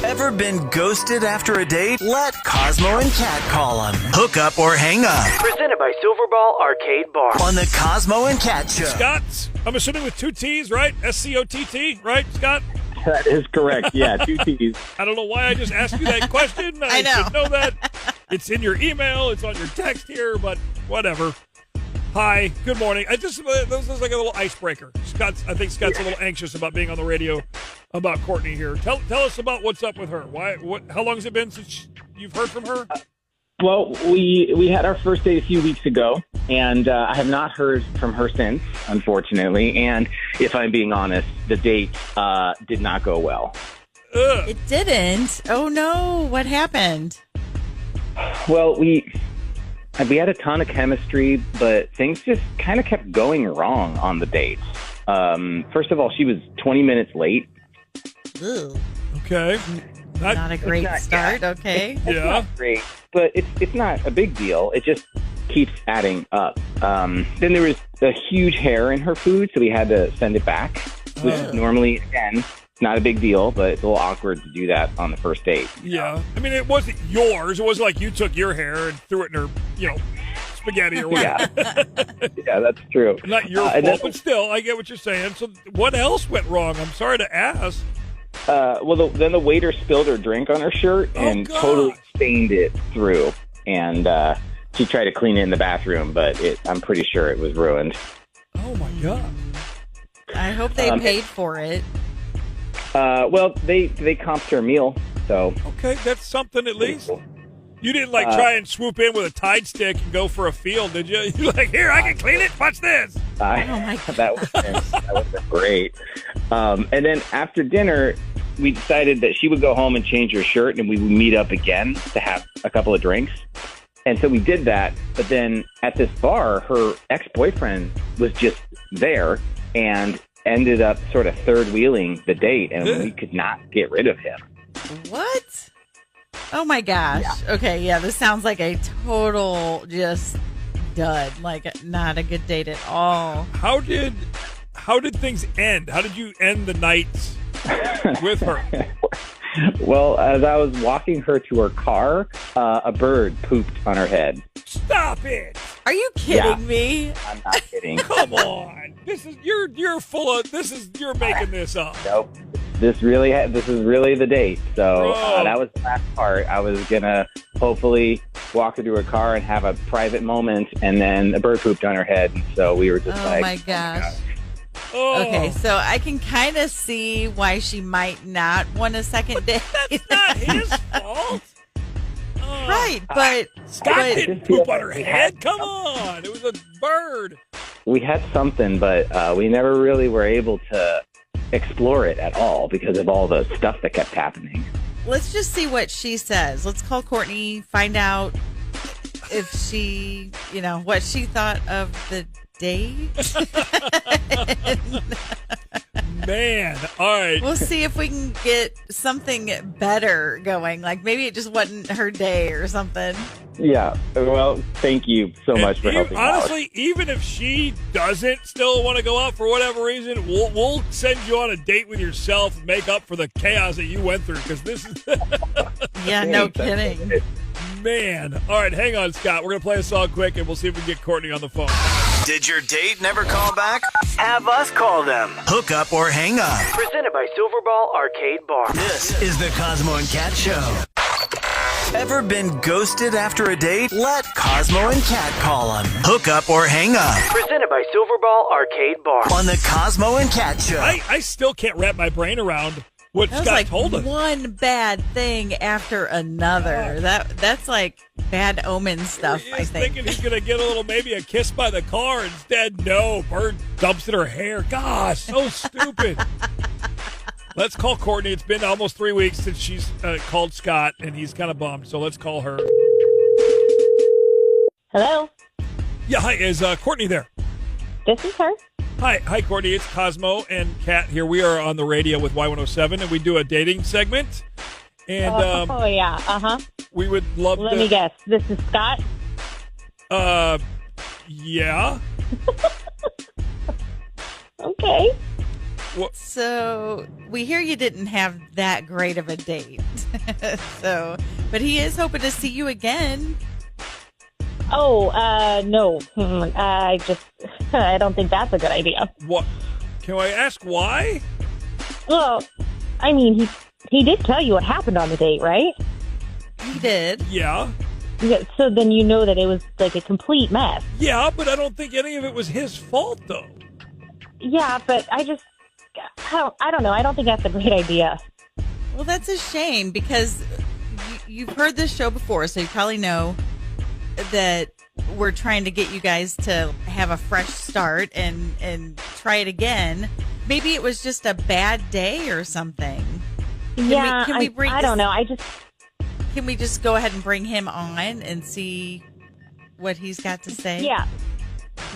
Ever been ghosted after a date? Let Cosmo and Kat call them. Hook up or hang up. Presented by Silverball Arcade Bar. On the Cosmo and Kat Show. Scott, I'm assuming with two T's, right? S-C-O-T-T, right, Scott? That is correct. Yeah, 2 T's. I don't know why I just asked you that question. I know. should know that. It's in your email. It's on your text here, but whatever. Hi. Good morning. This is like a little icebreaker. I think Scott's a little anxious about being on the radio about Courtney here. Tell us about what's up with her. How long has it been since you've heard from her? Well, we had our first date a few weeks ago, and I have not heard from her since, unfortunately. And if I'm being honest, the date did not go well. Ugh. It didn't. Oh, no. What happened? Well, we had a ton of chemistry, but things just kind of kept going wrong on the date. First of all, she was 20 minutes late. Ooh. Okay. Not a great start. Okay. It's not great, but it's not a big deal. It just keeps adding up. Then there was a huge hair in her food, so we had to send it back, which is normally, again, not a big deal, but it's a little awkward to do that on the first date. Yeah. I mean, it wasn't yours. It wasn't like you took your hair and threw it in her, spaghetti or whatever. Yeah, that's true. Not your fault, but still, I get what you're saying. So what else went wrong? I'm sorry to ask. Then the waiter spilled her drink on her shirt and totally stained it through. And she tried to clean it in the bathroom, but I'm pretty sure it was ruined. Oh, my God. I hope they paid for it. Well, they comped her meal, so. Okay, that's something at least. You didn't, try and swoop in with a Tide stick and go for a field, did you? You're like, here, I can clean it. Watch this. Oh, my God. That would have been great. And then after dinner, we decided that she would go home and change her shirt, and we would meet up again to have a couple of drinks. And so we did that. But then at this bar, her ex-boyfriend was just there and ended up sort of third-wheeling the date, and we could not get rid of him. What? Oh, my gosh. Yeah. Okay, yeah, this sounds like a total just dud. Like, not a good date at all. How did things end? How did you end the night with her? Well, as I was walking her to her car, a bird pooped on her head. Stop it! Are you kidding me? I'm not kidding. Come on! You're making this up. Nope. This is really the date. So that was the last part. I was gonna hopefully walk her to her car and have a private moment, and then a bird pooped on her head. And so we were just oh my gosh. Oh. Okay, so I can kind of see why she might not want a second date. That's not his fault. Right, but Scott didn't poop on her head. Come on, it was a bird. We had something, but we never really were able to explore it at all because of all the stuff that kept happening. Let's just see what she says. Let's call Courtney, find out if she, what she thought of the date. Man, all right. We'll see if we can get something better going. Like maybe it just wasn't her day or something. Yeah. Well, thank you so much for helping honestly, out. Even if she doesn't still want to go out for whatever reason, we'll send you on a date with yourself and make up for the chaos that you went through because this is... Yeah, no kidding. Man. All right, hang on, Scott. We're going to play a song quick, and we'll see if we can get Courtney on the phone. Did your date never call back? Have us call them. Hook up or hang up. Presented by Silverball Arcade Bar. This is the Cosmo and Kat Show. Ever been ghosted after a date? Let Cosmo and Kat call them. Hook up or hang up. Presented by Silverball Arcade Bar. On the Cosmo and Kat Show. I still can't wrap my brain around what that was Scott like told us. One bad thing after another. That's like bad omen stuff, I think. Thinking he's going to get maybe a kiss by the car. Instead, no. Bird dumps in her hair. Gosh, so stupid. Let's call Courtney. It's been almost 3 weeks since she's called Scott, and he's kind of bummed. So let's call her. Hello? Yeah, hi. Is Courtney there? This is her. Hi, Courtney. It's Cosmo and Kat here. We are on the radio with Y107, and we do a dating segment. And yeah. Uh-huh. We would love Let me guess. This is Scott? Yeah. Okay. So we hear you didn't have that great of a date. But he is hoping to see you again. Oh, no. I don't think that's a good idea. What? Can I ask why? Well, I mean, he did tell you what happened on the date, right? He did. Yeah. Yeah, so then you know that it was like a complete mess. Yeah, but I don't think any of it was his fault, though. Yeah, but I don't know. I don't think that's a great idea. Well, that's a shame because you've heard this show before, so you probably know that we're trying to get you guys to have a fresh start and try it again. Maybe it was just a bad day or something. Can we bring I don't know. Can we just go ahead and bring him on and see what he's got to say?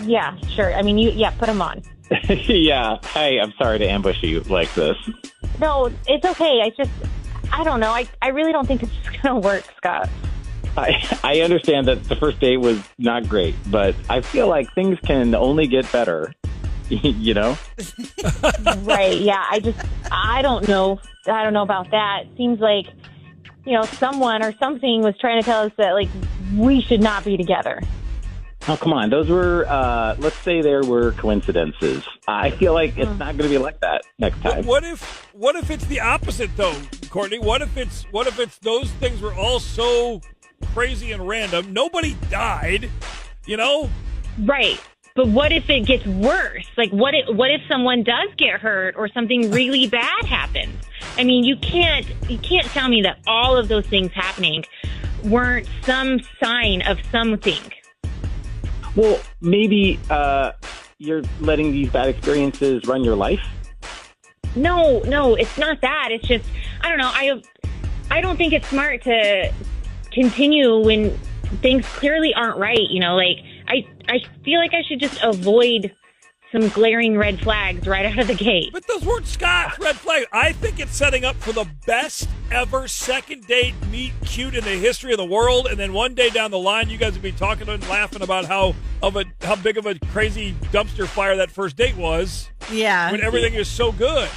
Yeah, sure. I mean, put him on. Yeah. Hey, I'm sorry to ambush you like this. No, it's okay. I don't know. I really don't think this is going to work, Scott. I understand that the first date was not great, but I feel like things can only get better, you know? Right, yeah. I don't know. I don't know about that. It seems like, someone or something was trying to tell us that, like, we should not be together. Oh, come on. Those were, let's say there were coincidences. I feel like it's not going to be like that next time. What if it's the opposite, though, Courtney? What if it's those things were all so crazy and random? Nobody died, Right. But what if it gets worse? Like, what if someone does get hurt or something really bad happens? I mean, you can't tell me that all of those things happening weren't some sign of something. Well, maybe you're letting these bad experiences run your life? No, it's not that. It's just, I don't know. I don't think it's smart to continue when things clearly aren't right. I feel like I should just avoid some glaring red flags right out of the gate. But those weren't Scott's red flags. I think it's setting up for the best ever second date meet cute in the history of the world. And then one day down the line, you guys will be talking and laughing about how big of a crazy dumpster fire that first date was. Yeah. When everything is so good.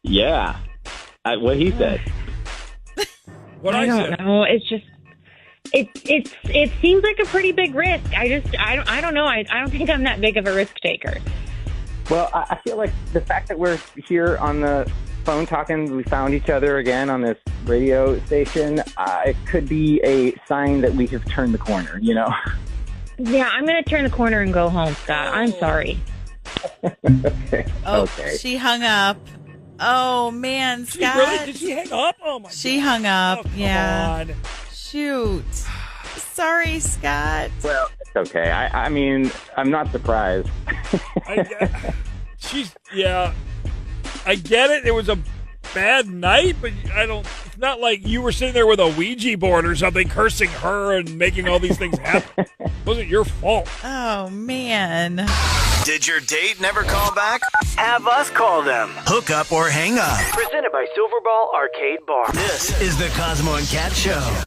Yeah. What he said. What I said. I don't know. It's just, it seems like a pretty big risk. I don't know. I don't think I'm that big of a risk taker. Well, I feel like the fact that we're here on the phone talking, we found each other again on this radio station, it could be a sign that we have turned the corner, Yeah, I'm going to turn the corner and go home, Scott. I'm sorry. Okay. Oh, Okay. she hung up. Oh, man, Scott. Really? Did she hang up? Oh, my God. She hung up. Oh, come yeah. on. Shoot. Sorry, Scott. Well, it's okay. I mean, I'm not surprised. I get it. It was a bad night, but it's not like you were sitting there with a Ouija board or something, cursing her and making all these things happen. It wasn't your fault. Oh, man. Did your date never call back? Have us call them. Hook up or hang up. Presented by Silverball Arcade Bar. This is the Cosmo and Cat Show.